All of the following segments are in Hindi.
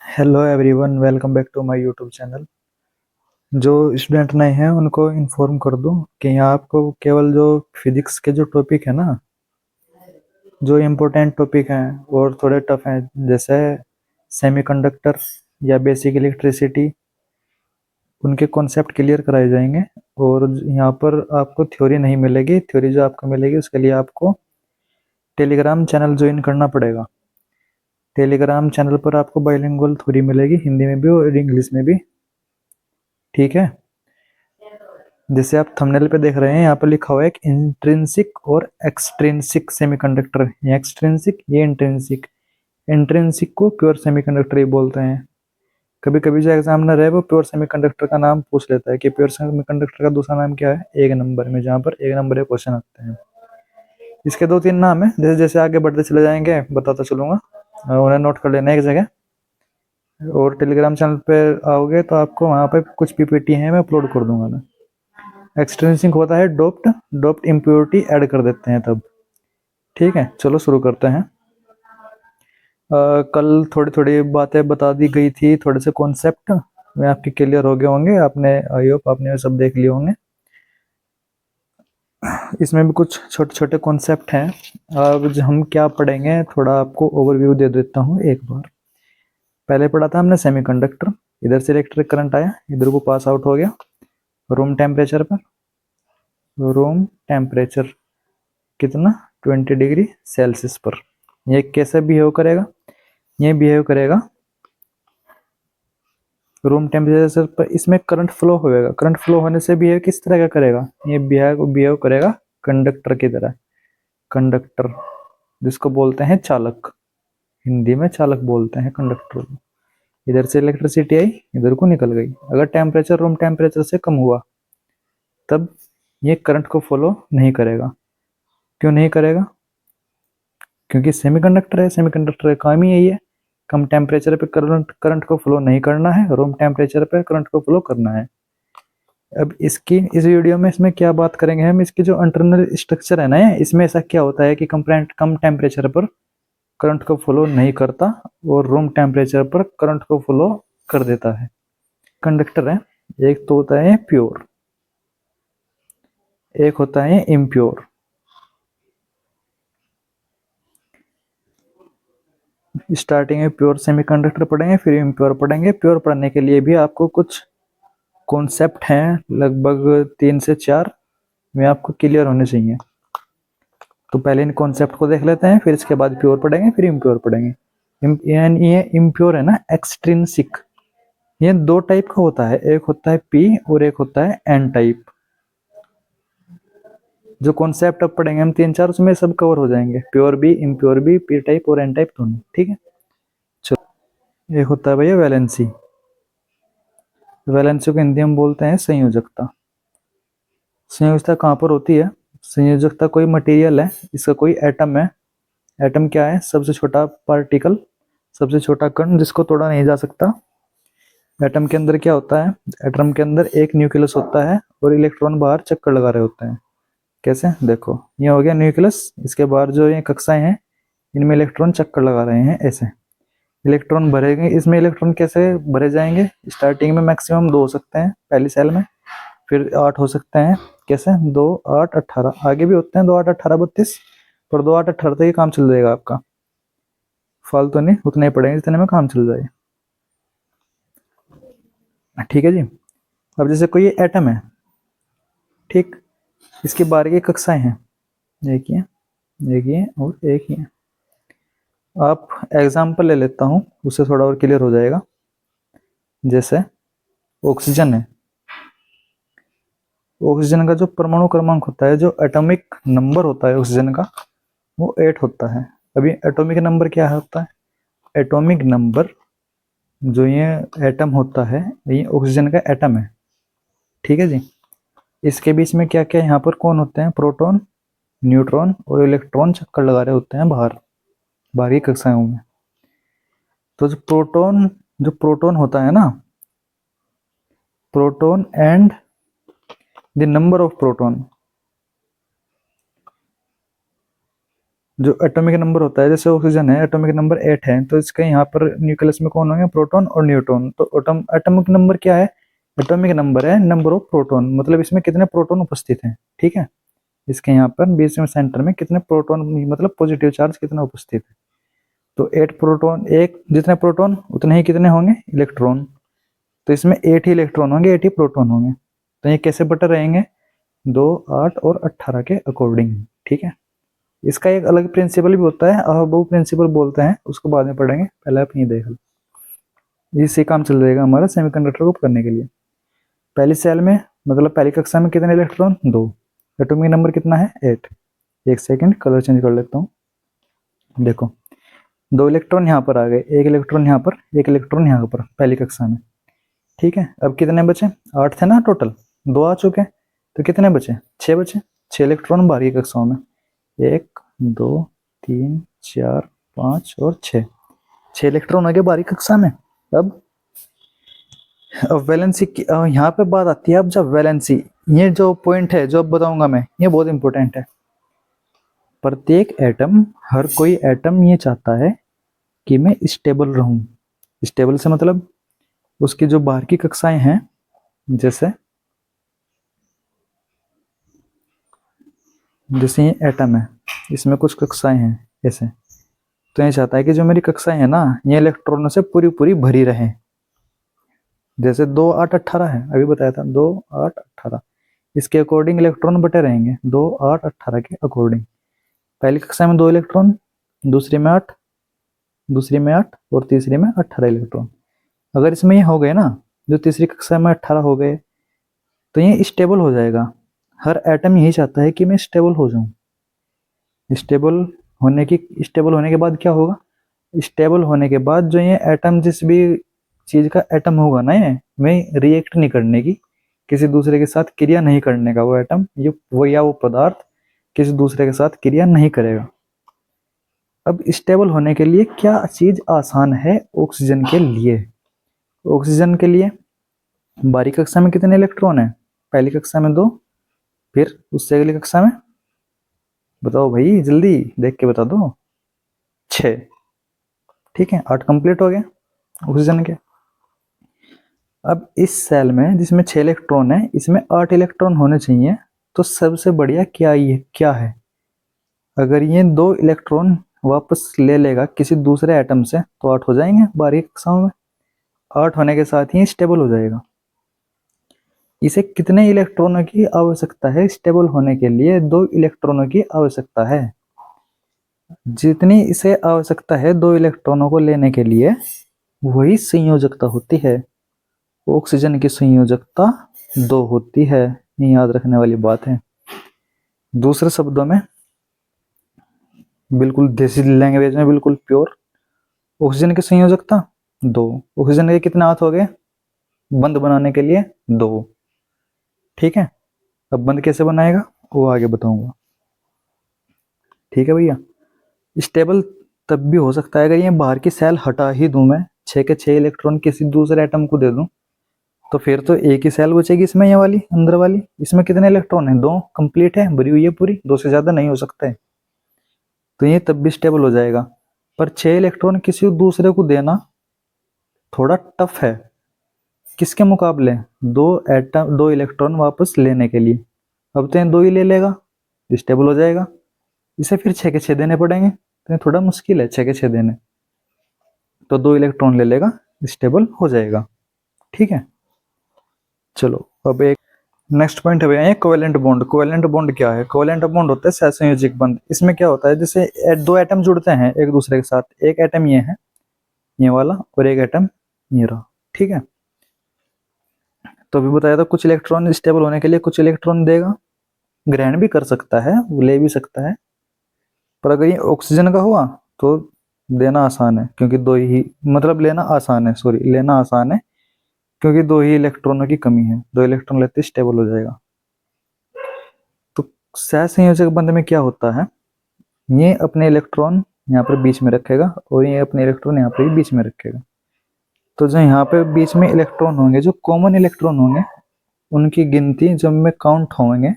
Hello everyone, welcome back to my YouTube channel. जो स्टूडेंट नए हैं उनको इन्फॉर्म कर दूं कि यहाँ आपको केवल जो फिजिक्स के जो टॉपिक है ना, जो इम्पोर्टेंट टॉपिक हैं और थोड़े टफ हैं, जैसे सेमीकंडक्टर या बेसिक इलेक्ट्रिसिटी, उनके कॉन्सेप्ट क्लियर कराए जाएंगे। और यहाँ पर आपको थ्योरी नहीं मिलेगी। थ्योरी जो आपको मिलेगी उसके लिए आपको टेलीग्राम चैनल ज्वाइन करना पड़ेगा। टेलीग्राम चैनल पर आपको बाइलिंगुअल थ्योरी मिलेगी, हिंदी में भी और इंग्लिश में भी। ठीक है। जैसे आप थंबनेल पे देख रहे हैं, यहाँ पर लिखा हुआ है एक इंट्रिंसिक और एक्सट्रिंसिक सेमीकंडक्टर। ये एक्सट्रिंसिक, ये इंट्रिंसिक। इंट्रिंसिक को प्योर सेमीकंडक्टर ही बोलते हैं। कभी कभी जो एग्जामिनर है वो प्योर सेमीकंडक्टर का नाम पूछ लेता है कि प्योर सेमीकंडक्टर का दूसरा नाम क्या है, एक नंबर में, जहाँ पर एक नंबर के क्वेश्चन आते हैं। इसके दो तीन नाम है, जैसे जैसे आगे बढ़ते चले जाएंगे बताता चलूंगा, उन्हें नोट कर लेना एक जगह। और टेलीग्राम चैनल पे आओगे तो आपको वहाँ पे कुछ पीपीटी है, मैं अपलोड कर दूंगा मैं। एक्सट्रिंसिक होता है डोप्ड, डोप्ड इम्प्योरिटी ऐड कर देते हैं तब। ठीक है, चलो शुरू करते हैं। कल थोड़ी थोड़ी बातें बता दी गई थी, थोड़े से कॉन्सेप्ट में आपके क्लियर हो गए होंगे। आपने, आई होप आपने सब देख लिए होंगे। इसमें भी कुछ छोटे छोटे कॉन्सेप्ट हैं। अब जो हम क्या पढ़ेंगे, थोड़ा आपको ओवरव्यू दे देता हूँ एक बार। पहले पढ़ा था हमने सेमीकंडक्टर। इधर से इलेक्ट्रिक करंट आया, इधर को पास आउट हो गया रूम टेम्परेचर पर। रूम टेम्परेचर कितना, 20 डिग्री सेल्सियस पर। ये कैसे बिहेव करेगा, ये बिहेव करेगा रूम टेम्परेचर पर। इसमें करंट फ्लो होएगा। करंट फ्लो होने से बिहेव किस तरह का करेगा, ये बिहेव बिहेव करेगा कंडक्टर की तरह। कंडक्टर जिसको बोलते हैं चालक, हिंदी में चालक बोलते हैं कंडक्टर को। इधर से इलेक्ट्रिसिटी आई, इधर को निकल गई। अगर टेम्परेचर रूम टेम्परेचर से कम हुआ तब ये करंट को फॉलो नहीं करेगा। क्यों नहीं करेगा? क्योंकि सेमीकंडक्टर है, सेमीकंडक्टर का काम ही यही है, कम टेम्परेचर पे करंट करंट को फ्लो नहीं करना है, रूम टेम्परेचर पे करंट को फ्लो करना है। अब इसकी इस वीडियो में इसमें क्या बात करेंगे हम, इसकी जो इंटरनल स्ट्रक्चर है ना, इसमें ऐसा क्या होता है कि कम टेम्परेचर पर करंट को फ्लो नहीं करता और रूम टेम्परेचर पर करंट को फ्लो कर देता है। कंडक्टर है, एक तो होता है प्योर, एक होता है इम्प्योर। स्टार्टिंग में प्योर सेमीकंडक्टर पढ़ेंगे, फिर इम्प्योर पढ़ेंगे। प्योर पढ़ने के लिए भी आपको कुछ कॉन्सेप्ट हैं, लगभग 3 से 4 में आपको क्लियर होने चाहिए। तो पहले इन कॉन्सेप्ट को देख लेते हैं, फिर इसके बाद प्योर पढ़ेंगे, फिर इम्प्योर पढ़ेंगे। ये इम्प्योर है ना, एक्सट्रिंसिक, ये दो टाइप का होता है, एक होता है पी और एक होता है एन टाइप। जो कॉन्सेप्ट अब पढ़ेंगे हम 3 4, उसमें सब कवर हो जाएंगे, प्योर भी, इम्प्योर भी, पी टाइप और एन टाइप दोनों। ठीक है, चलो। एक होता है भैया वैलेंसी। वैलेंसी को हिंदी में बोलते हैं संयोजकता। संयोजकता कहाँ पर होती है? संयोजकता कोई मटेरियल है, इसका कोई एटम है। एटम क्या है? सबसे छोटा पार्टिकल, सबसे छोटा कण जिसको तोड़ा नहीं जा सकता। एटम के अंदर क्या होता है? एटम के अंदर एक न्यूक्लियस होता है और इलेक्ट्रॉन बाहर चक्कर लगा रहे होते हैं। कैसे? देखो, ये हो गया न्यूक्लियस, इसके बाहर जो ये कक्षाएं हैं इनमें इलेक्ट्रॉन चक्कर लगा रहे हैं ऐसे। इलेक्ट्रॉन भरेंगे, इसमें इलेक्ट्रॉन कैसे भरे जाएंगे? स्टार्टिंग में मैक्सिमम 2 हो सकते हैं पहली सेल में, फिर 8 हो सकते हैं। कैसे? 2 8 18, आगे भी होते हैं 2 8 18 32, पर 2 8 18 तक ही काम चल जाएगा आपका, फालतू नहीं, उतने ही पड़ेंगे जितने में काम चल जाए। ठीक है जी। अब जैसे कोई एटम है, ठीक, इसकी बाहर की कक्षाएं हैं, एक ही है, एक ही है और एक ही है। आप एग्जाम्पल ले लेता हूँ, उससे थोड़ा और क्लियर हो जाएगा। जैसे ऑक्सीजन है, ऑक्सीजन का जो परमाणु क्रमांक होता है, जो एटॉमिक नंबर होता है ऑक्सीजन का, वो 8 होता है। अभी एटॉमिक नंबर क्या होता है? एटॉमिक नंबर, जो ये एटम होता है, ये ऑक्सीजन का एटम है। ठीक है जी। इसके बीच में क्या क्या यहाँ पर कौन होते हैं? प्रोटॉन, न्यूट्रॉन और इलेक्ट्रॉन चक्कर लगा रहे होते हैं बाहर, बाहर की कक्षाओं में। तो जो प्रोटॉन होता है ना, proton and the number of proton, जो एटॉमिक नंबर होता है, जैसे ऑक्सीजन है एटॉमिक नंबर 8 है, तो इसके यहाँ पर न्यूक्लियस में कौन होंगे, प्रोटॉन और न्यूट्रॉन। तो एटॉमिक नंबर क्या है, एटॉमिक नंबर है नंबर ऑफ प्रोटॉन, मतलब इसमें कितने प्रोटॉन उपस्थित हैं। ठीक है, इसके यहाँ पर बीच में सेंटर में कितने प्रोटॉन, मतलब पॉजिटिव चार्ज कितना उपस्थित है। तो 8 प्रोटॉन, एक जितने प्रोटॉन उतने ही कितने होंगे इलेक्ट्रॉन। तो इसमें 8 ही इलेक्ट्रॉन होंगे, 8 ही प्रोटॉन होंगे। तो ये कैसे बटे रहेंगे, 2, 8 और 18 के अकॉर्डिंग। ठीक है, इसका एक अलग प्रिंसिपल भी होता है, अहबो प्रिंसिपल बोलते हैं, उसको बाद में पढ़ेंगे, पहले आप ये देख लो। इससे काम चल जाएगा हमारा सेमीकंडक्टर को करने के लिए। पहली सेल में, मतलब पहली कक्षा में कितने इलेक्ट्रॉन, 2। एटॉमिक नंबर कितना है, 8। एक सेकेंड कलर चेंज कर लेता हूँ। देखो 2 इलेक्ट्रॉन यहाँ पर आ गए, 1 इलेक्ट्रॉन यहाँ पर, 1 इलेक्ट्रॉन यहाँ पर पहली कक्षा में। ठीक है, अब कितने बचे, 8 थे ना टोटल, 2 आ चुके हैं, तो कितने बचे, 6 बचे। 6 इलेक्ट्रॉन बाहरी कक्षाओं में, 1, 2, 3, 4, 5 और 6। 6 इलेक्ट्रॉन आ गए बाहरी कक्षा में। अब वैलेंसी की यहाँ पे बात आती है। अब जब वैलेंसी, ये जो पॉइंट है जो अब बताऊंगा मैं, ये बहुत इंपॉर्टेंट है। प्रत्येक एटम, हर कोई एटम ये चाहता है कि मैं स्टेबल रहूं। स्टेबल से मतलब उसकी जो बाहर की कक्षाएं हैं, जैसे जैसे ये एटम है, इसमें कुछ कक्षाएं हैं ऐसे, तो ये चाहता है कि जो मेरी कक्षाएं हैं ना, ये इलेक्ट्रॉनों से पूरी पूरी भरी रहे। जैसे 2, 8, 18 है, अभी बताया था 2, 8, 18, इसके अकॉर्डिंग इलेक्ट्रॉन बटे रहेंगे 2, 8, 18 के अकॉर्डिंग। पहली कक्षा में 2 इलेक्ट्रॉन, दूसरी में 8, दूसरी में 8 और तीसरी में 18 इलेक्ट्रॉन। अगर इसमें ये हो गए ना, जो तीसरी कक्षा में 18 हो गए, तो ये स्टेबल हो जाएगा। हर एटम यही चाहता है कि मैं स्टेबल हो जाऊं। स्टेबल होने के बाद क्या होगा, स्टेबल होने के बाद जो ये एटम, जिस भी चीज का एटम होगा ना, ये में रिएक्ट नहीं करने की, किसी दूसरे के साथ क्रिया नहीं करने का, वो एटम ये वो या वो पदार्थ किसी दूसरे के साथ क्रिया नहीं करेगा। अब स्टेबल होने के लिए क्या चीज आसान है, ऑक्सीजन के लिए। ऑक्सीजन के लिए बाहरी कक्षा में कितने इलेक्ट्रॉन है, पहली कक्षा में 2, फिर उससे अगली कक्षा में, बताओ भाई जल्दी देख के बता दो, 6। ठीक है, 8 कंप्लीट हो गए ऑक्सीजन के। अब इस सेल में जिसमें 6 इलेक्ट्रॉन है, इसमें 8 इलेक्ट्रॉन होने चाहिए। तो सबसे बढ़िया क्या है, अगर ये 2 इलेक्ट्रॉन वापस ले लेगा किसी दूसरे एटम से, तो 8 हो जाएंगे बाहरी कक्षाओं में। 8 होने के साथ ही स्टेबल हो जाएगा। इसे कितने इलेक्ट्रॉनों की आवश्यकता है स्टेबल होने के लिए, 2 इलेक्ट्रॉनों की आवश्यकता है। जितनी इसे आवश्यकता है 2 इलेक्ट्रॉनों को लेने के लिए, वही संयोजकता होती है। ऑक्सीजन की संयोजकता 2 होती है, ये याद रखने वाली बात है। दूसरे शब्दों में, बिल्कुल देसी लैंग्वेज में, बिल्कुल प्योर, ऑक्सीजन की संयोजकता 2। ऑक्सीजन के कितने हाथ हो गए बंद बनाने के लिए, 2। ठीक है, अब बंद कैसे बनाएगा वो आगे बताऊंगा। ठीक है भैया, स्टेबल तब भी हो सकता है अगर ये बाहर की सेल हटा ही दूं मैं, 6 के 6 इलेक्ट्रॉन किसी दूसरे एटम को दे दूं, तो फिर तो एक ही सेल बचेगी इसमें, ये वाली अंदर वाली। इसमें कितने इलेक्ट्रॉन है, 2 कंप्लीट है, भरी हुई है पूरी, 2 से ज्यादा नहीं हो सकता है, तो ये तब भी स्टेबल हो जाएगा। पर 6 इलेक्ट्रॉन किसी दूसरे को देना थोड़ा टफ है। किसके मुकाबले, 2 इलेक्ट्रॉन वापस लेने के लिए। अब तो ये 2 ही ले लेगा, स्टेबल हो जाएगा। इसे फिर 6 के 6 देने पड़ेंगे, तो ये थोड़ा मुश्किल है 6 के 6 देने। तो 2 इलेक्ट्रॉन ले लेगा, स्टेबल हो जाएगा। ठीक है, चलो अब एक नेक्स्ट पॉइंट है भैया, कोवेलेंट बॉन्ड। कोवेलेंट बॉन्ड क्या है, कोवेलेंट बॉन्ड होता है सहसंयोजक बंध। इसमें क्या होता है, जैसे 2 एटम जुड़ते हैं एक दूसरे के साथ, एक एटम ये है, ये वाला, और एक एटम ये रहा। ठीक है, तो अभी बताया था कुछ इलेक्ट्रॉन स्टेबल होने के लिए कुछ इलेक्ट्रॉन देगा, ग्रहण भी कर सकता है, ले भी सकता है। पर अगर ये ऑक्सीजन का हुआ तो देना आसान है, क्योंकि 2 ही, मतलब लेना आसान है, सॉरी लेना आसान है, क्योंकि 2 ही इलेक्ट्रॉनों की कमी है। 2 इलेक्ट्रॉन लेते स्टेबल हो जाएगा। तो सहसंयोजक बंध में क्या होता है, ये अपने इलेक्ट्रॉन यहाँ पर बीच में रखेगा और ये अपने इलेक्ट्रॉन यहाँ पर भी बीच में रखेगा। तो जो यहाँ पे बीच में इलेक्ट्रॉन होंगे, जो कॉमन इलेक्ट्रॉन होंगे, उनकी गिनती जब में काउंट होंगे,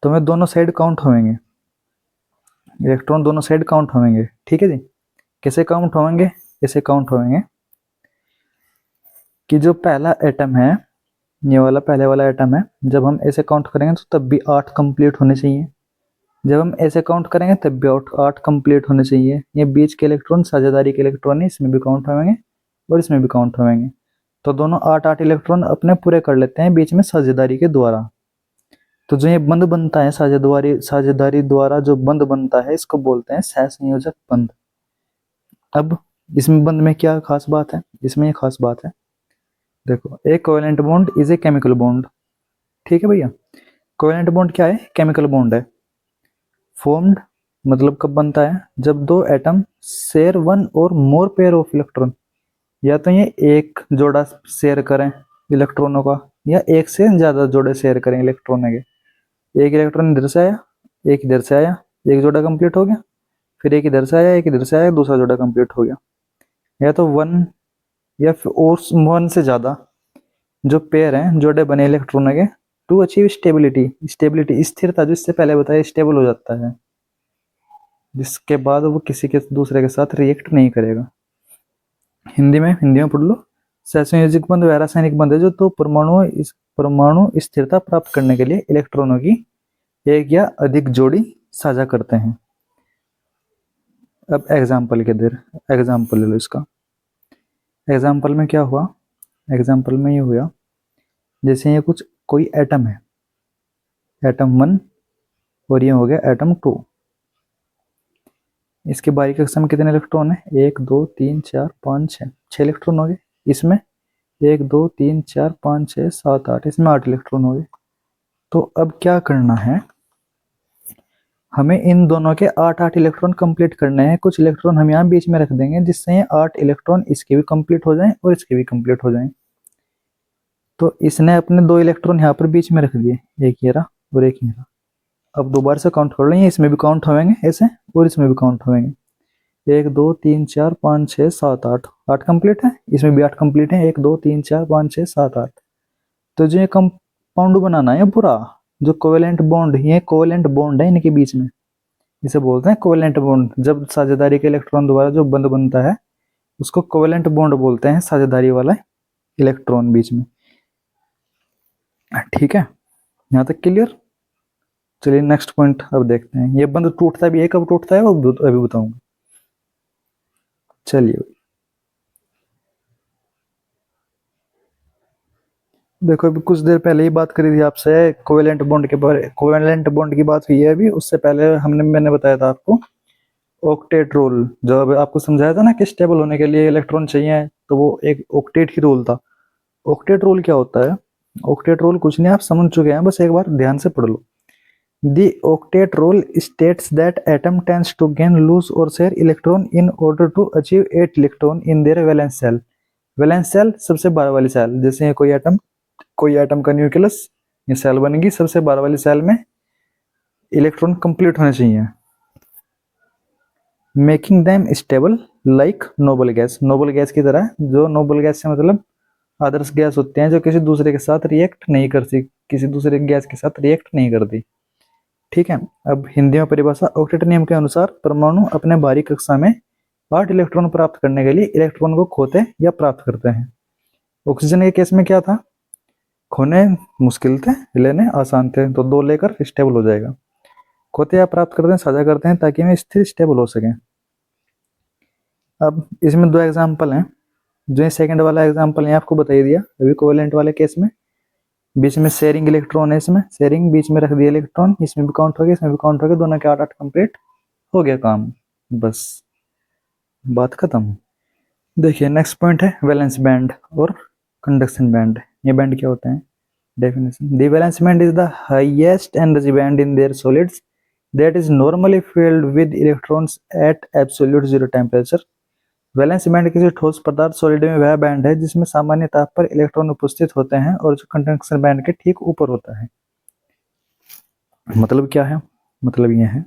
तो मैं दोनों साइड काउंट होंगे। इलेक्ट्रॉन दोनों साइड काउंट होंगे, ठीक है जी। कैसे काउंट होंगे? ऐसे काउंट होंगे कि जो पहला एटम है, ये वाला पहले वाला एटम है, जब हम ऐसे काउंट करेंगे तो तब भी 8 कंप्लीट होने चाहिए। जब हम ऐसे काउंट करेंगे तब भी 8 कंप्लीट होने चाहिए। ये बीच के इलेक्ट्रॉन साझेदारी के इलेक्ट्रॉन है, इसमें भी काउंट होंगे और इसमें भी काउंट होंगे। तो दोनों 8 इलेक्ट्रॉन अपने पूरे कर लेते हैं बीच में साझेदारी के द्वारा। तो जो ये बंध बनता है साझेदारी द्वारा जो बंध बनता है, इसको बोलते हैं सहसंयोजक बंध। अब इसमें बंध में क्या खास बात है? इसमें ये खास बात है, देखो, ए covalent bond is a chemical bond, ठीक है भैया। कोवेलेंट बॉन्ड क्या है? केमिकल बॉन्ड है। फॉर्म्ड मतलब कब बनता है? जब दो एटम शेयर वन और मोर पेयर ऑफ इलेक्ट्रॉन, या तो ये एक जोड़ा शेयर करें इलेक्ट्रॉनों का, या एक से ज्यादा जोड़े शेयर करें इलेक्ट्रॉनों के। एक इलेक्ट्रॉन इधर से आया, एक इधर से आया, एक जोड़ा कंप्लीट हो गया, फिर एक इधर से आया, एक इधर से आया, दूसरा जोड़ा कंप्लीट हो गया। या तो वन या फिर और वन से ज्यादा जो पेयर हैं, जोड़े बने इलेक्ट्रॉनों के, टू अचीव स्टेबिलिटी स्थिरता, जो इससे पहले बताया स्टेबल हो जाता है, जिसके बाद वो किसी के दूसरे के साथ रिएक्ट नहीं करेगा। हिंदी में पढ़ लो, सहसंयोजक बंध वह रासायनिक बंध है जो तो परमाणु स्थिरता प्राप्त करने के लिए इलेक्ट्रॉनों की एक या अधिक जोड़ी साझा करते हैं। अब एग्जाम्पल ले लो इसका। एग्जाम्पल में क्या हुआ? एग्जाम्पल में ये हुआ, जैसे ये कुछ कोई एटम है, एटम 1, और ये हो गया एटम 2। इसके बारीक कक्षा में कितने इलेक्ट्रॉन है? 1 2 3 4 5 6 इलेक्ट्रॉन हो गए। इसमें 1 2 3 4 5 6 7 8, इसमें 8 इलेक्ट्रॉन हो गए। तो अब क्या करना है, हमें इन दोनों के 8 इलेक्ट्रॉन कंप्लीट करने हैं। कुछ इलेक्ट्रॉन हम यहाँ बीच में रख देंगे, जिससे ये 8 इलेक्ट्रॉन इसके भी कंप्लीट हो जाएं और इसके भी कंप्लीट हो जाएं। तो इसने अपने 2 इलेक्ट्रॉन यहाँ पर बीच में रख दिए, एक ये रहा और एक ये रहा। अब दोबारा से काउंट कर लेंगे, इसमें भी काउंट होंगे ऐसे और इसमें भी काउंट होंगे। 1 2 3 4 5 6 7 8, 8 कंप्लीट है, इसमें भी 8 कंप्लीट है। 1 2 3 4 5 6 7 8। तो जो ये कंपाउंड बनाना है पूरा, जो कोवेलेंट बॉन्ड, ये कोवेलेंट बॉन्ड है इनके बीच में, इसे बोलते हैं कोवेलेंट बॉन्ड। जब साझेदारी के इलेक्ट्रॉन द्वारा जो बंध बनता है, उसको कोवेलेंट बॉन्ड बोलते हैं, साझेदारी वाला इलेक्ट्रॉन बीच में। ठीक है, यहाँ तक क्लियर? चलिए नेक्स्ट पॉइंट अब देखते हैं। ये बंध टूटता भी है, कब टूटता है वो अभी बताऊंगा। चलिए देखो, अभी कुछ देर पहले ही बात करी थी आपसे कोवेलेंट बॉन्ड के बारे, कोवेलेंट बॉन्ड की बात हुई है अभी। उससे पहले मैंने बताया था आपको ऑक्टेट रूल, जो अभी आपको समझाया था ना कि स्टेबल होने के लिए इलेक्ट्रॉन चाहिए, तो वो एक ऑक्टेट ही रूल था। ऑक्टेट रूल क्या होता है? ऑक्टेट रूल कुछ नहीं, आप समझ चुके हैं, बस एक बार ध्यान से पढ़ लो। The octet rule states that atom tends to gain, lose or share electron in order to achieve 8 electron in their valence shell। Valence shell सबसे बाहर वाली सेल, जैसे कोई एटम का न्यूक्लियस, ये सेल बनेगी, सबसे बाहर वाली सेल में इलेक्ट्रॉन कंप्लीट होने चाहिए। Making them stable like noble gas, noble gas की तरह। जो नोबल गैस से मतलब आदर्श गैस होते हैं, जो किसी दूसरे के साथ रिएक्ट नहीं करती, किसी दूसरे गैस के साथ रिएक्ट नहीं करती। ठीक है, अब हिंदी में परिभाषा। ऑक्टेट नियम के अनुसार परमाणु अपने बाहरी कक्षा में 8 इलेक्ट्रॉन प्राप्त करने के लिए इलेक्ट्रॉन को खोते या प्राप्त करते हैं। ऑक्सीजन के केस में क्या था? खोने मुश्किल थे, लेने आसान थे, तो 2 लेकर स्टेबल हो जाएगा। खोते या प्राप्त करते हैं, साझा करते हैं, ताकि वे स्थिर स्टेबल हो सकें। अब इसमें 2 एग्जाम्पल हैं। जो ये सेकंड वाला एग्जाम्पल है आपको बता दिया अभी, कोवेलेंट वाले केस में बीच में शेयरिंग इलेक्ट्रॉन है, इसमें शेयरिंग बीच में रख दिया इलेक्ट्रॉन, इसमें भी काउंट हो गया, इसमें भी काउंट हो गया, दोनों के 8 कंप्लीट हो गया काम, बस बात खत्म। देखिए नेक्स्ट पॉइंट है वैलेंस बैंड और कंडक्शन बैंड। ये बैंड क्या होते हैं? Definition. The valence band is the highest energy band in their solids that is normally filled with electrons at absolute zero temperature. Valence band किसी ठोस पदार्थ सॉलिड में वह बैंड है जिसमें सामान्य ताप पर इलेक्ट्रॉन उपस्थित होते हैं और जो कंडक्शन बैंड के ठीक ऊपर होता है। मतलब क्या है? मतलब ये है,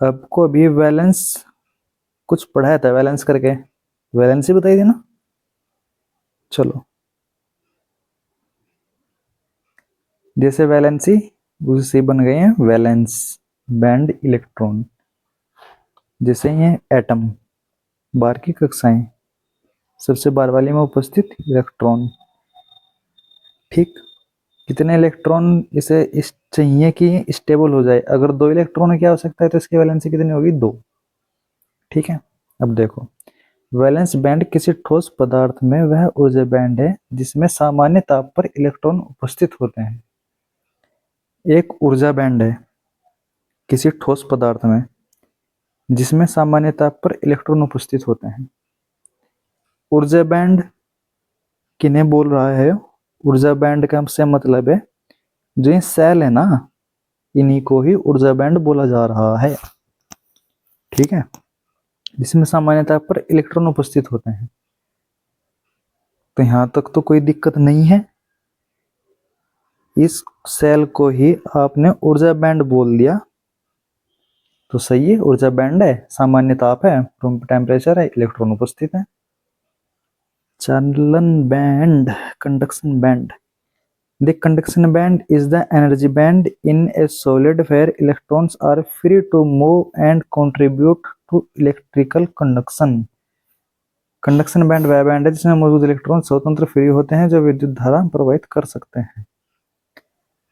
आपको अभी वैलेंस कुछ पढ़ाया था, वैलेंस करके, वैलेंस ही बताई थी ना। चलो, जैसे वैलेंसी, उसी बन गए हैं वैलेंस। बैंड इलेक्ट्रॉन, जैसे ये एटम, बाहर की कक्षाएं, सबसे बाहर वाली में उपस्थित इलेक्ट्रॉन। ठीक, कितने इलेक्ट्रॉन इसे इस चाहिए कि स्टेबल हो जाए? अगर 2 इलेक्ट्रॉन की आवश्यकता है तो इसकी वैलेंसी कितनी होगी? 2। ठीक है, अब देखो, वैलेंस बैंड किसी ठोस पदार्थ में वह ऊर्जा बैंड है जिसमें सामान्य ताप पर इलेक्ट्रॉन उपस्थित होते हैं। एक ऊर्जा बैंड है किसी ठोस पदार्थ में जिसमें सामान्य ताप पर इलेक्ट्रॉन उपस्थित होते हैं। ऊर्जा बैंड किन्हें बोल रहा है? ऊर्जा बैंड का से मतलब है जो ये सेल है ना, इन्हीं को ही ऊर्जा बैंड बोला जा रहा है। ठीक है, जिसमें सामान्य ताप पर इलेक्ट्रॉन उपस्थित होते हैं। तो यहां तक तो कोई दिक्कत नहीं है। इस सेल को ही आपने ऊर्जा बैंड बोल दिया तो सही है। ऊर्जा बैंड है, सामान्य ताप है, रूम टेम्परेचर है, इलेक्ट्रॉन उपस्थित है। चालन band, conduction band. The conduction band is the energy band in a solid where electrons are free to move and contribute to electrical conduction. Conduction band वह बैंड है जिसमें मौजूद इलेक्ट्रॉन स्वतंत्र फ्री होते हैं जो विद्युत धारा प्रवाहित कर सकते हैं।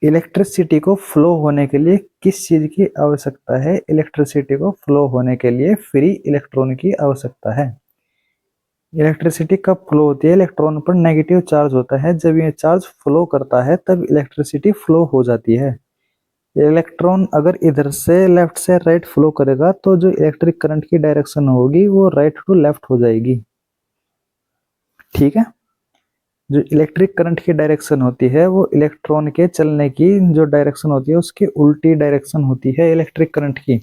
इलेक्ट्रिसिटी को फ्लो होने के लिए किस चीज की आवश्यकता है? इलेक्ट्रिसिटी को फ्लो होने के लिए फ्री इलेक्ट्रॉन की आवश्यकता है। इलेक्ट्रिसिटी कब फ्लो होती है? इलेक्ट्रॉन पर नेगेटिव चार्ज होता है, जब ये चार्ज फ्लो करता है तब इलेक्ट्रिसिटी फ्लो हो जाती है। इलेक्ट्रॉन अगर इधर से लेफ्ट से राइट फ्लो करेगा तो जो इलेक्ट्रिक करंट की डायरेक्शन होगी वो राइट टू लेफ्ट हो जाएगी। ठीक है, जो इलेक्ट्रिक करंट की डायरेक्शन होती है वो इलेक्ट्रॉन के चलने की जो डायरेक्शन होती है उसकी उल्टी डायरेक्शन होती है इलेक्ट्रिक करंट की।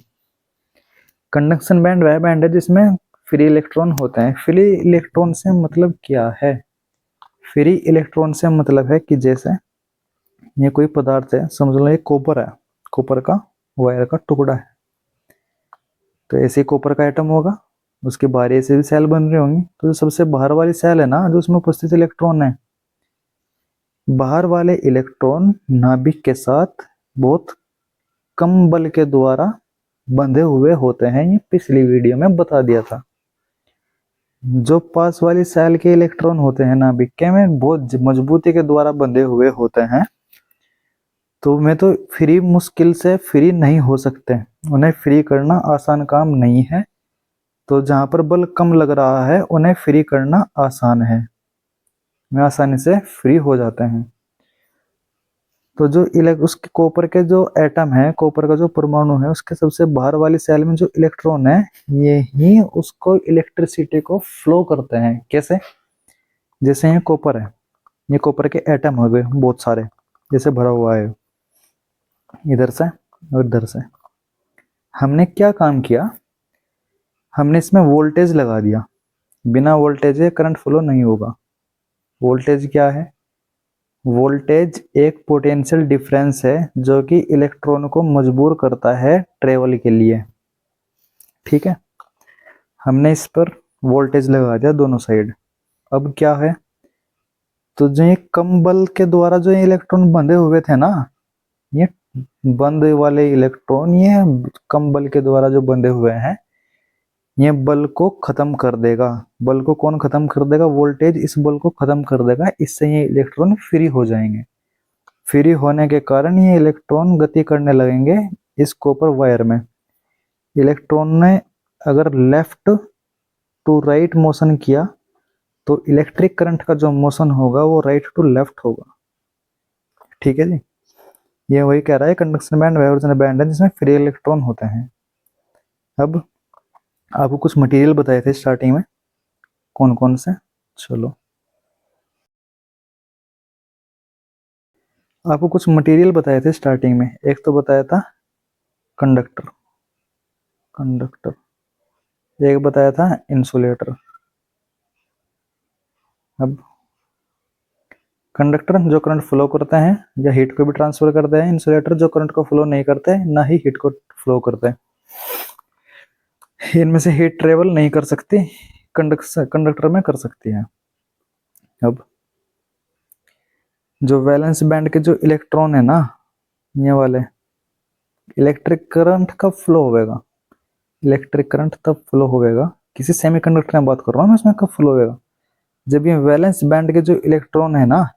कंडक्शन बैंड वह बैंड है जिसमें फ्री इलेक्ट्रॉन होते हैं। फ्री इलेक्ट्रॉन से मतलब क्या है? फ्री इलेक्ट्रॉन से मतलब है कि जैसे ये कोई पदार्थ है, समझ लो ये कॉपर है, कॉपर का वायर का टुकड़ा है, तो ऐसे कॉपर का एटम होगा, उसके बाहर ऐसे भी सेल बन रही होंगी। तो जो सबसे बाहर वाली सेल है ना, जो उसमें उपस्थित इलेक्ट्रॉन है, बाहर वाले इलेक्ट्रॉन नाभिक के साथ बहुत कम बल के द्वारा बंधे हुए होते हैं। ये पिछली वीडियो में बता दिया था। जो पास वाली सेल के इलेक्ट्रॉन होते हैं नाभिक के में बहुत मजबूती के द्वारा बंधे हुए होते हैं, तो में तो फ्री मुश्किल से फ्री नहीं हो सकते, उन्हें फ्री करना आसान काम नहीं है। तो जहां पर बल कम लग रहा है उन्हें फ्री करना आसान है, वे आसानी से फ्री हो जाते हैं। तो जो उसके कॉपर के जो एटम है, कॉपर का जो परमाणु है, उसके सबसे बाहर वाली सेल में जो इलेक्ट्रॉन है, ये ही उसको इलेक्ट्रिसिटी को फ्लो करते हैं। कैसे? जैसे ये कॉपर है, ये कॉपर के एटम हो गए बहुत सारे, जैसे भरा हुआ है इधर से और इधर से। हमने क्या काम किया? हमने इसमें वोल्टेज लगा दिया। बिना वोल्टेज के करंट फ्लो नहीं होगा। वोल्टेज क्या है? वोल्टेज एक पोटेंशियल डिफरेंस है जो कि इलेक्ट्रॉन को मजबूर करता है ट्रेवल के लिए। ठीक है, हमने इस पर वोल्टेज लगा दिया दोनों साइड। अब क्या है, तो जो ये कम बल के द्वारा जो ये इलेक्ट्रॉन बंधे हुए थे ना, ये बंद वाले इलेक्ट्रॉन ये कम बल के द्वारा जो बंधे हुए हैं, ये बल को खत्म कर देगा। बल को कौन खत्म कर देगा? वोल्टेज इस बल को खत्म कर देगा। इससे ये इलेक्ट्रॉन फ्री हो जाएंगे। फ्री होने के कारण ये इलेक्ट्रॉन गति करने लगेंगे इस कॉपर वायर में। इलेक्ट्रॉन ने अगर लेफ्ट टू राइट मोशन किया तो इलेक्ट्रिक करंट का जो मोशन होगा वो राइट टू लेफ्ट होगा। ठीक है जी, ये वही कह रहा है कंडक्शन बैंड वह ओरिजिनल बैंड है जिसमें फ्री इलेक्ट्रॉन होते हैं। अब आपको कुछ मटेरियल बताए थे स्टार्टिंग में, कौन कौन से? चलो, आपको कुछ मटेरियल बताए थे स्टार्टिंग में। एक तो बताया था कंडक्टर, कंडक्टर, एक बताया था इंसुलेटर। अब कंडक्टर जो करंट फ्लो करते हैं या हीट को भी ट्रांसफर करते हैं, इंसुलेटर जो करंट को फ्लो नहीं करते हैं ना ही हीट को फ्लो करते हैं। इनमें से हीट ट्रेवल नहीं कर सकती, कंडक्टर में कर सकती है। अब जो वैलेंस बैंड के जो इलेक्ट्रॉन है ना, ये वाले, इलेक्ट्रिक करंट कब फ्लो होगा, इलेक्ट्रिक करंट तब फ्लो होगा, किसी सेमीकंडक्टर में बात कर रहा हूँ मैं, उसमें कब फ्लो होगा, जब ये वैलेंस बैंड के जो इलेक्ट्रॉन है ना,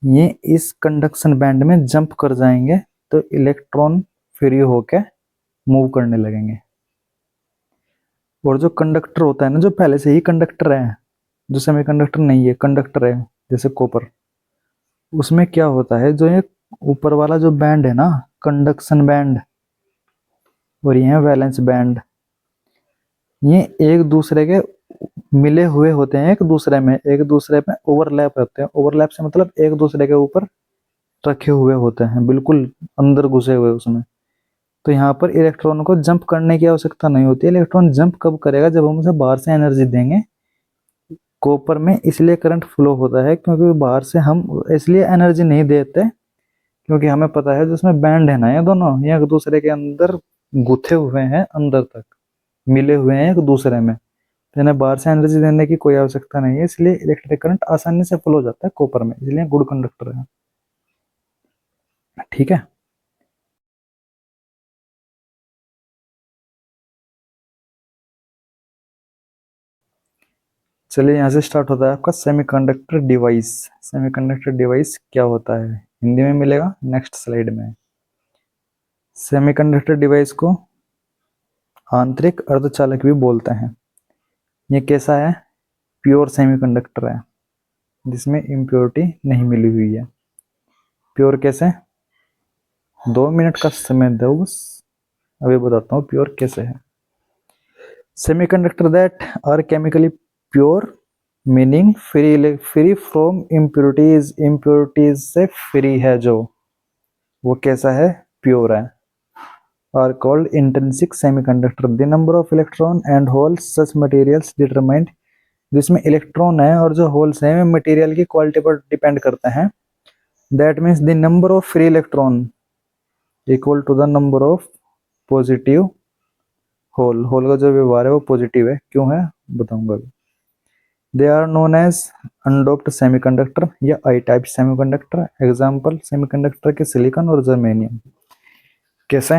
ये इस कंडक्शन बैंड में जंप कर जाएंगे तो इलेक्ट्रॉन फ्री होके मूव करने लगेंगे। और जो कंडक्टर होता है ना, जो पहले से ही कंडक्टर है, जो सेमीकंडक्टर नहीं है कंडक्टर है जैसे कॉपर, उसमें क्या होता है, जो ये ऊपर वाला जो बैंड है ना कंडक्शन बैंड, और ये है वैलेंस बैंड, ये एक दूसरे के मिले हुए होते हैं, एक दूसरे में ओवरलैप होते हैं। ओवरलैप से मतलब एक दूसरे के ऊपर रखे हुए होते हैं, बिल्कुल अंदर घुसे हुए उसमें। तो यहाँ पर इलेक्ट्रॉन को जंप करने की आवश्यकता नहीं होती। इलेक्ट्रॉन जंप कब करेगा, जब हम उसे बाहर से एनर्जी देंगे। कॉपर में इसलिए करंट फ्लो होता है क्योंकि बाहर से हम इसलिए एनर्जी नहीं देते, क्योंकि हमें पता है जिसमें बैंड है ना, ये दोनों ये एक दूसरे के अंदर गुथे हुए हैं, अंदर तक मिले हुए हैं एक दूसरे में, तो इन्हें बाहर से एनर्जी देने की कोई आवश्यकता नहीं है। इसलिए इलेक्ट्रिक करंट आसानी से फ्लो हो जाता है कॉपर में, इसलिए गुड कंडक्टर है। ठीक है, चलिए यहाँ से स्टार्ट होता है आपका सेमीकंडक्टर डिवाइस। सेमीकंडक्टर डिवाइस क्या होता है हिंदी में मिलेगा नेक्स्ट स्लाइड में। सेमीकंडक्टर डिवाइस को आंतरिक अर्धचालक भी बोलते हैं। ये कैसा है, प्योर सेमीकंडक्टर है जिसमें इम्प्योरिटी नहीं मिली हुई है। प्योर कैसे, 2 मिनट का समय दो बस, अभी बताता हूँ प्योर कैसे है। Semiconductor that are chemically pure meaning free from impurities, impurities से फ्री है जो, वो कैसा है, प्योर है। Are called intrinsic semiconductor. The number of electron and holes such materials determined, जिसमें इलेक्ट्रॉन है और जो होल्स हैं मटेरियल की क्वालिटी पर डिपेंड करते हैं। That means the number of free electron equal to the number of positive hole. Hole का जो व्यवहार है वो पॉजिटिव है, क्यों है बताऊंगा अभी। They are known as undoped semiconductor या I type semiconductor. Example semiconductor के सिलिकॉन और जर्मेनियम। कैसे,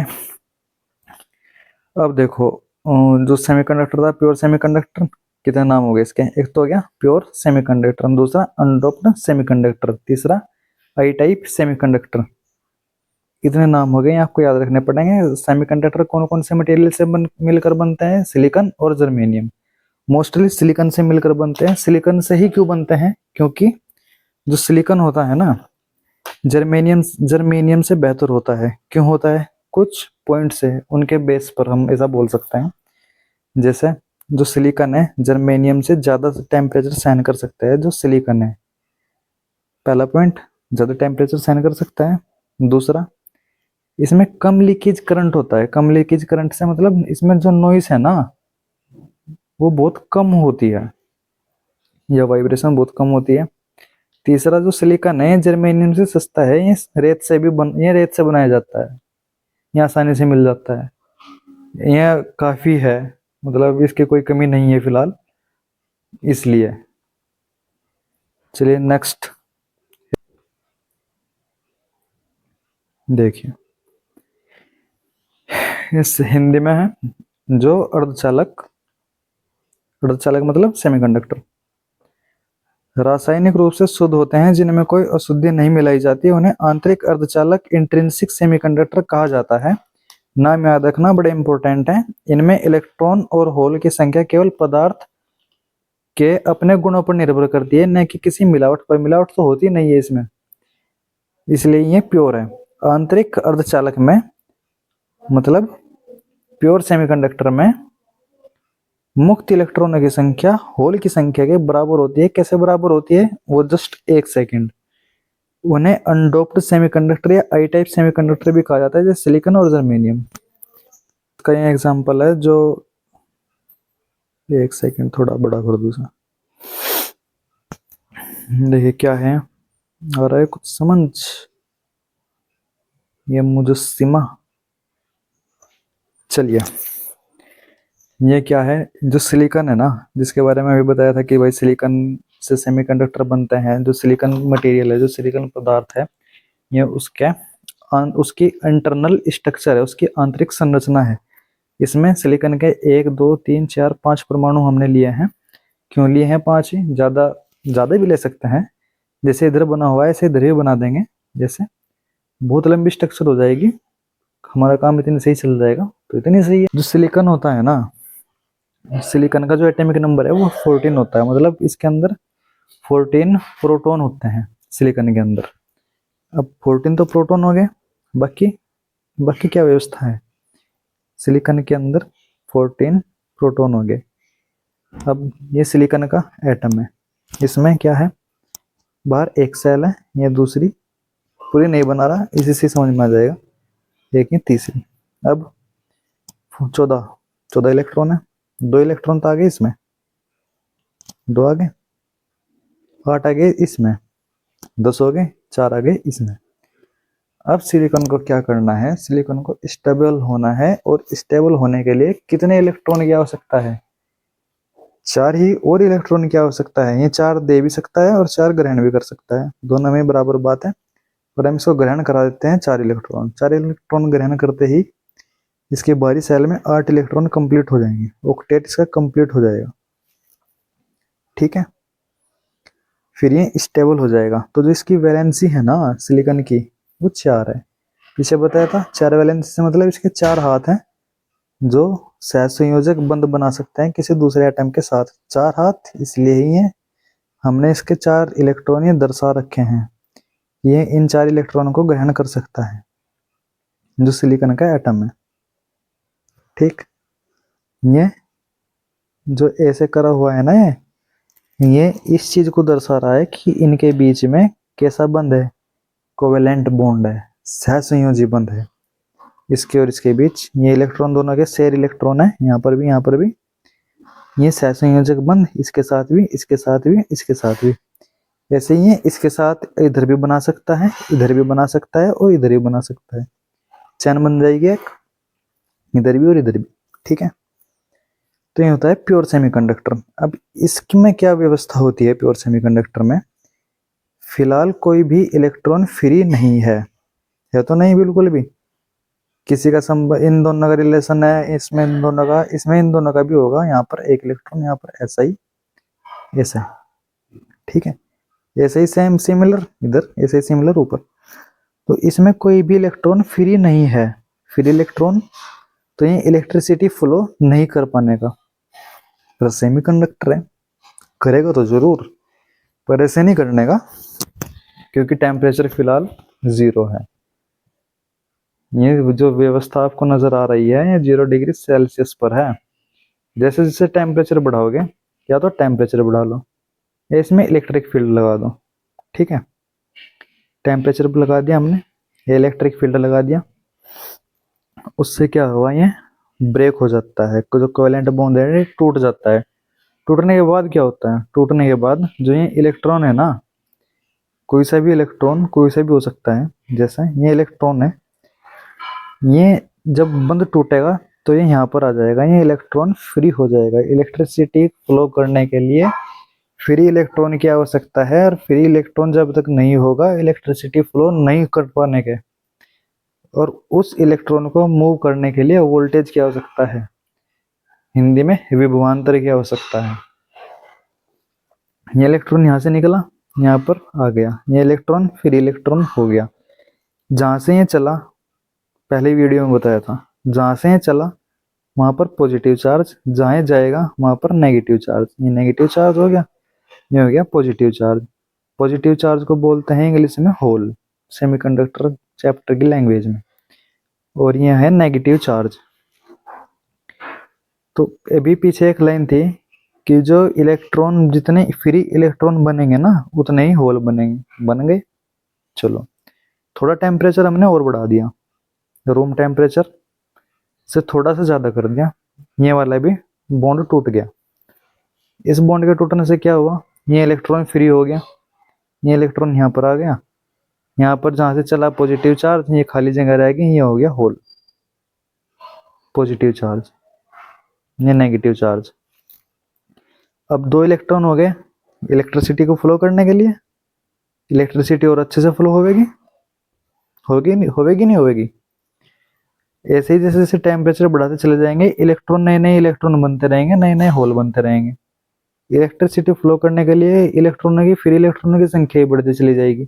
अब देखो जो सेमीकंडक्टर था प्योर सेमीकंडक्टर, कितने नाम हो गए इसके, एक तो हो गया प्योर सेमीकंडक्टर, दूसरा अनडोप्ड सेमीकंडक्टर, तीसरा आई टाइप सेमीकंडक्टर। इतने नाम हो गए, आपको याद रखने पड़ेंगे। सेमीकंडक्टर कौन कौन से मटेरियल से मिलकर बनते हैं, सिलिकॉन और जर्मेनियम। मोस्टली सिलिकॉन से मिलकर बनते हैं। सिलिकॉन से ही क्यों बनते हैं, क्योंकि जो सिलिकॉन होता है ना जर्मेनियम जर्मेनियम से बेहतर होता है। क्यों होता है, कुछ पॉइंट से उनके बेस पर हम ऐसा बोल सकते हैं। जैसे जो सिलिकॉन है जर्मेनियम से ज्यादा टेम्परेचर सहन कर सकता है, जो सिलिकॉन है, पहला पॉइंट ज्यादा टेम्परेचर सहन कर सकता है। दूसरा, इसमें कम लीकेज करंट होता है। कम लीकेज करंट से मतलब इसमें जो नॉइस है ना वो बहुत कम होती है, या वाइब्रेशन बहुत कम होती है। तीसरा, जो सिलिकॉन है जर्मेनियम से सस्ता है, ये रेत से बनाया जाता है, ये आसानी से मिल जाता है, ये काफी है, मतलब इसकी कोई कमी नहीं है फिलहाल, इसलिए। चलिए नेक्स्ट देखिए, इस हिंदी में है जो अर्धचालक, अर्धचालक मतलब सेमीकंडक्टर रासायनिक रूप से शुद्ध होते हैं, जिनमें कोई अशुद्धि नहीं मिलाई जाती, उन्हें आंतरिक अर्धचालक इंट्रिंसिक सेमीकंडक्टर कहा जाता है। नाम याद रखना बड़े इंपॉर्टेंट है। इनमें इलेक्ट्रॉन और होल की संख्या केवल पदार्थ के अपने गुणों पर निर्भर करती है, न कि किसी मिलावट पर। मिलावट तो होती नहीं है इसमें, इसलिए ये प्योर है। आंतरिक अर्धचालक में मतलब प्योर सेमीकंडक्टर में मुक्त इलेक्ट्रॉनों की संख्या होल की संख्या के बराबर होती है। कैसे बराबर होती है, वो जस्ट एक सेकंड। उन्हें अनडोप्ड सेमीकंडक्टर या आई टाइप सेमीकंडक्टर भी कहा जाता है, जैसे सिलिकॉन और जर्मेनियम। का ये एग्जांपल है जो, एक सेकंड थोड़ा बड़ा कर दूँ। देखिए क्या है, आ रहा है कुछ समझ, ये मुजस्सिमा। चलिए ये क्या है, जो सिलिकॉन है ना, जिसके बारे में अभी बताया था कि भाई सिलिकॉन से सेमीकंडक्टर बनते हैं। जो सिलिकॉन मटेरियल है, जो सिलिकॉन पदार्थ है, ये उसके उसकी इंटरनल स्ट्रक्चर है, उसकी आंतरिक संरचना है। इसमें सिलिकॉन के 1 2 3 4 5 परमाणु हमने लिए हैं। क्यों लिए हैं 5 ही, ज़्यादा ज़्यादा भी ले सकते हैं। जैसे इधर बना हुआ है ऐसे इधर भी बना देंगे, जैसे बहुत लंबी स्ट्रक्चर हो जाएगी, हमारा काम इतनी सही चल जाएगा, तो इतनी सही है। जो सिलिकॉन होता है ना, सिलिकॉन का जो एटॉमिक नंबर है वो 14 होता है, मतलब इसके अंदर 14 प्रोटॉन होते हैं सिलिकॉन के अंदर। अब 14 तो प्रोटॉन हो गए, बाकी बाकी क्या व्यवस्था है, सिलिकॉन के अंदर 14 प्रोटॉन हो गए। अब ये सिलिकॉन का एटम है, इसमें क्या है, बाहर एक सेल है, ये दूसरी पूरी नहीं बना रहा, इसी से समझ में आ जाएगा, एक ये तीसरी। अब 14 इलेक्ट्रॉन है, 2 इलेक्ट्रॉन तो आ गए इसमें, 2 आ गए, 8 आ गए इसमें, 10 हो गए, 4 आ गए इसमें। अब सिलिकॉन को क्या करना है, सिलिकॉन को स्टेबल होना है, और स्टेबल होने के लिए कितने इलेक्ट्रॉन की आवश्यकता है, 4 ही और इलेक्ट्रॉन की आवश्यकता है। ये 4 दे भी सकता है और 4 ग्रहण भी कर सकता है, दोनों में बराबर बात है। और हम इसको ग्रहण करा देते हैं 4 इलेक्ट्रॉन। 4 इलेक्ट्रॉन ग्रहण करते ही इसके बाहरी सेल में 8 इलेक्ट्रॉन कंप्लीट हो जाएंगे, ऑक्टेट इसका कंप्लीट हो जाएगा, ठीक है। फिर ये स्टेबल हो जाएगा। तो जो इसकी वैलेंसी है ना सिलिकॉन की, वो 4 है। पीछे बताया था 4 वैलेंसी से मतलब इसके 4 हाथ हैं जो सहसंयोजक बंध बना सकते हैं किसी दूसरे एटम के साथ। 4 हाथ इसलिए ही है, हमने इसके 4 इलेक्ट्रॉन ये दर्शा रखे हैं, ये इन 4 इलेक्ट्रॉनों को ग्रहण कर सकता है जो सिलिकॉन का एटम है, ठीक। ये जो ऐसे करा हुआ है ना, ये इस चीज को दर्शा रहा है कि इनके बीच में कैसा बंध है, कोवेलेंट बॉन्ड है, सहसंयोजी बंध है इसके और इसके बीच। ये इलेक्ट्रॉन दोनों के शेयर इलेक्ट्रॉन है, यहाँ पर भी यहाँ पर भी। ये सहसंयोजक बंध इसके साथ भी, इसके साथ भी, इसके साथ भी। ऐसे ही है, इसके साथ इधर भी बना सकता है, इधर भी बना सकता है, और इधर भी बना सकता है। चैन बन जाएगी एक, इधर भी और इधर भी, ठीक है। तो ये होता है प्योर सेमीकंडक्टर। अब इसमें क्या व्यवस्था होती है प्योर सेमीकंडक्टर में, फिलहाल कोई भी इलेक्ट्रॉन फ्री नहीं है तो नहीं बिल्कुल भी। किसी का संबंध, इन दोनों का रिलेशन है, इसमें इन दोनों का, इसमें इन दोनों का भी होगा, यहाँ पर एक इलेक्ट्रॉन, यहाँ पर ऐसा ही, ऐसा, ठीक है। ऐसे ही सेम सिमिलर इधर, ऐसे ही सिमिलर ऊपर। तो इसमें कोई भी इलेक्ट्रॉन फ्री नहीं है, फ्री इलेक्ट्रॉन, तो ये इलेक्ट्रिसिटी फ्लो नहीं कर पाने का। पर सेमीकंडक्टर है, करेगा तो जरूर, पर ऐसे नहीं करने का, क्योंकि टेम्परेचर फिलहाल 0 है। ये जो व्यवस्था आपको नजर आ रही है, ये 0 डिग्री सेल्सियस पर है। जैसे जैसे टेम्परेचर बढ़ाओगे, या तो टेम्परेचर बढ़ा लो, या इसमें इलेक्ट्रिक फील्ड लगा दो, ठीक है। टेम्परेचर पर लगा दिया हमने, ये इलेक्ट्रिक फील्ड लगा दिया, उससे क्या हुआ, ये ब्रेक हो जाता है, जो कोवेलेंट बॉन्ड है ये टूट जाता है। टूटने के बाद क्या होता है, टूटने के बाद जो ये इलेक्ट्रॉन है ना, कोई सा भी इलेक्ट्रॉन कोई सा भी हो सकता है, जैसे ये इलेक्ट्रॉन है, ये जब बंद टूटेगा तो ये यहाँ पर आ जाएगा, ये इलेक्ट्रॉन फ्री हो जाएगा। इलेक्ट्रिसिटी फ्लो करने के लिए फ्री इलेक्ट्रॉन की आवश्यकता है, और फ्री इलेक्ट्रॉन जब तक नहीं होगा इलेक्ट्रिसिटी फ्लो नहीं कर पाने के, और उस इलेक्ट्रॉन को मूव करने के लिए वोल्टेज की आवश्यकता है, हिंदी में विभवांतर की आवश्यकता है। ये इलेक्ट्रॉन यहाँ से निकला, यहाँ पर आ गया, ये इलेक्ट्रॉन फ्री इलेक्ट्रॉन हो गया। जहाँ से ये चला, पहले वीडियो में बताया था, जहाँ से ये चला वहाँ पर पॉजिटिव चार्ज, जहाँ ये जाएगा वहाँ पर नेगेटिव चार्ज। ये नेगेटिव चार्ज हो गया, ये हो गया पॉजिटिव चार्ज। पॉजिटिव चार्ज को बोलते हैं इंग्लिश में होल, सेमीकंडक्टर चैप्टर की लैंग्वेज में। और ये है नेगेटिव चार्ज। तो अभी पीछे एक लाइन थी कि जो इलेक्ट्रॉन, जितने फ्री इलेक्ट्रॉन बनेंगे ना उतने ही होल बनेंगे, बन गए। चलो थोड़ा टेम्परेचर हमने और बढ़ा दिया, रूम टेम्परेचर से थोड़ा सा ज़्यादा कर दिया, ये वाला भी बॉन्ड टूट गया। इस बॉन्ड के टूटने से क्या हुआ, ये इलेक्ट्रॉन फ्री हो गया, ये इलेक्ट्रॉन यहाँ पर आ गया, यहाँ पर जहाँ से चला पॉजिटिव चार्ज, ये खाली जगह रह गई, ये हो गया होल, पॉजिटिव चार्ज, ये नेगेटिव चार्ज। अब 2 इलेक्ट्रॉन हो गए इलेक्ट्रिसिटी को फ्लो करने के लिए, इलेक्ट्रिसिटी और अच्छे से फ्लो होगी, होगी नहीं होगी। ऐसे ही जैसे जैसे टेम्परेचर बढ़ाते चले जाएंगे, इलेक्ट्रॉन नए नए इलेक्ट्रॉन बनते रहेंगे, नए नए होल बनते रहेंगे। इलेक्ट्रिसिटी फ्लो करने के लिए इलेक्ट्रॉनों की, फ्री इलेक्ट्रॉनों की संख्या ही बढ़ती चली जाएगी।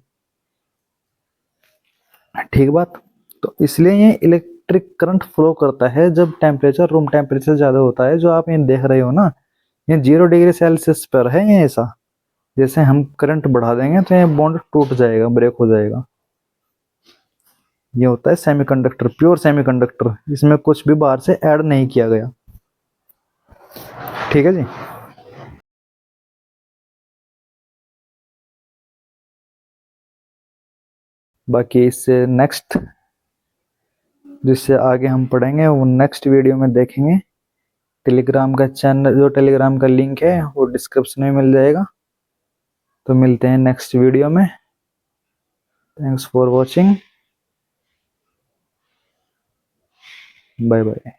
ठीक बात। तो इसलिए ये इलेक्ट्रिक करंट फ्लो करता है जब टेम्परेचर रूम टेम्परेचर ज्यादा होता है। जो आप ये देख रहे हो ना, ये 0 डिग्री सेल्सियस पर है ये ऐसा। जैसे हम करंट बढ़ा देंगे तो ये बॉन्ड टूट जाएगा, ब्रेक हो जाएगा। ये होता है सेमीकंडक्टर, प्योर सेमीकंडक्टर, इसमें कुछ भी बाहर से ऐड नहीं किया गया। ठीक है जी। बाकी इससे नेक्स्ट, जिससे आगे हम पढ़ेंगे वो नेक्स्ट वीडियो में देखेंगे। टेलीग्राम का चैनल, जो टेलीग्राम का लिंक है वो डिस्क्रिप्शन में मिल जाएगा। तो मिलते हैं नेक्स्ट वीडियो में। Thanks for watching. Bye bye.